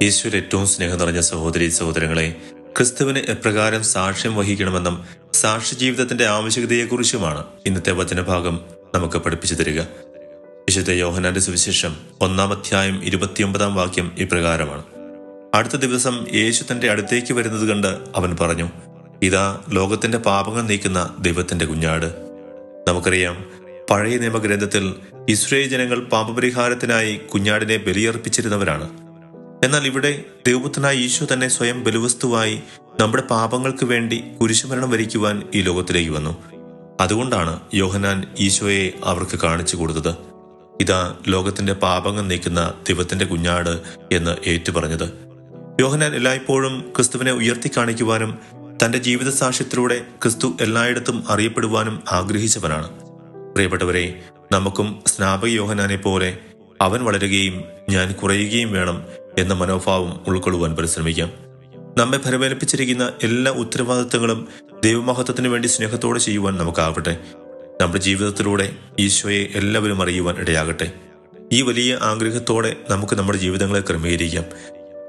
ഈശോയിൽ ഏറ്റവും സ്നേഹം നിറഞ്ഞ സഹോദരി സഹോദരങ്ങളെ, ക്രിസ്തുവിന് എപ്രകാരം സാക്ഷ്യം വഹിക്കണമെന്നും സാക്ഷി ജീവിതത്തിന്റെ ആവശ്യകതയെക്കുറിച്ചുമാണ് ഇന്നത്തെ വചനഭാഗം നമുക്ക് പഠിപ്പിച്ചു തരിക. വിശുദ്ധ യോഹന്നാന്റെ സുവിശേഷം 1-ാം അധ്യായം 29-ാം വാക്യം ഇപ്രകാരമാണ്: അടുത്ത ദിവസം യേശു തന്റെ അടുത്തേക്ക് വരുന്നത് കണ്ട് അവൻ പറഞ്ഞു, ഇതാ ലോകത്തിന്റെ പാപങ്ങൾ നീക്കുന്ന ദൈവത്തിന്റെ കുഞ്ഞാട്. നമുക്കറിയാം, പഴയ നിയമഗ്രന്ഥത്തിൽ ഇസ്രായേൽ ജനങ്ങൾ പാപപരിഹാരത്തിനായി കുഞ്ഞാടിനെ ബലിയർപ്പിച്ചിരുന്നവരാണ്. എന്നാൽ ഇവിടെ ദൈവപുത്രനായ ഈശോ തന്നെ സ്വയം ബലിവസ്തുവായി നമ്മുടെ പാപങ്ങൾക്ക് വേണ്ടി കുരിശുമരണം വരിക്കുവാൻ ഈ ലോകത്തിലേക്ക് വന്നു. അതുകൊണ്ടാണ് യോഹന്നാൻ ഈശോയെ അവർക്ക് കാണിച്ചു കൊടുത്തത്. ഇതാ ലോകത്തിന്റെ പാപങ്ങൾ നീക്കുന്ന ദൈവത്തിന്റെ കുഞ്ഞാട് എന്ന് ഏറ്റുപറഞ്ഞത്. യോഹന്നാൻ എല്ലായ്പ്പോഴും ക്രിസ്തുവിനെ ഉയർത്തി കാണിക്കുവാനും തന്റെ ജീവിത സാക്ഷ്യത്തിലൂടെ ക്രിസ്തു എല്ലായിടത്തും അറിയപ്പെടുവാനും ആഗ്രഹിച്ചവനാണ്. പ്രിയപ്പെട്ടവരെ, നമുക്കും സ്നാപക യോഹന്നാനെ പോലെ അവൻ വളരുകയും ഞാൻ കുറയുകയും വേണം എന്ന മനോഭാവം ഉൾക്കൊള്ളുവാൻ പരിശ്രമിക്കാം. നമ്മെ പരിമേൽപ്പിച്ചിരിക്കുന്ന എല്ലാ ഉത്തരവാദിത്തങ്ങളും ദൈവമഹത്വത്തിന് വേണ്ടി സ്നേഹത്തോടെ ചെയ്യുവാൻ നമുക്കാവട്ടെ. നമ്മുടെ ജീവിതത്തിലൂടെ ഈശോയെ എല്ലാവരും അറിയുവാൻ ഇടയാകട്ടെ. ഈ വലിയ ആഗ്രഹത്തോടെ നമുക്ക് നമ്മുടെ ജീവിതങ്ങളെ ക്രമീകരിക്കാം.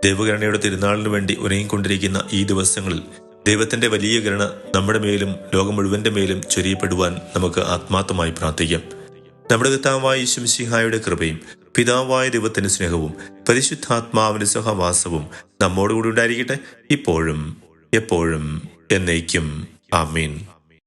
ദൈവകരുണയുടെ തിരുനാളിന് വേണ്ടി ഒരുങ്ങിക്കൊണ്ടിരിക്കുന്ന ഈ ദിവസങ്ങളിൽ ദൈവത്തിന്റെ വലിയ കരുണ നമ്മുടെ മേലും ലോകം മുഴുവന്റെ മേലും ചൊരിയപ്പെടുവാൻ നമുക്ക് ആത്മാർത്ഥമായി പ്രാർത്ഥിക്കാം. നമ്മുടെ കർത്താവായ യേശു മിശിഹായുടെ കൃപയും പിതാവായ ദൈവത്തിന്റെ സ്നേഹവും പരിശുദ്ധാത്മാവിന്റെ സഹവാസവും നമ്മോടുകൂടി ഉണ്ടായിരിക്കട്ടെ, ഇപ്പോഴും എപ്പോഴും എന്നേക്കും. ആമീൻ.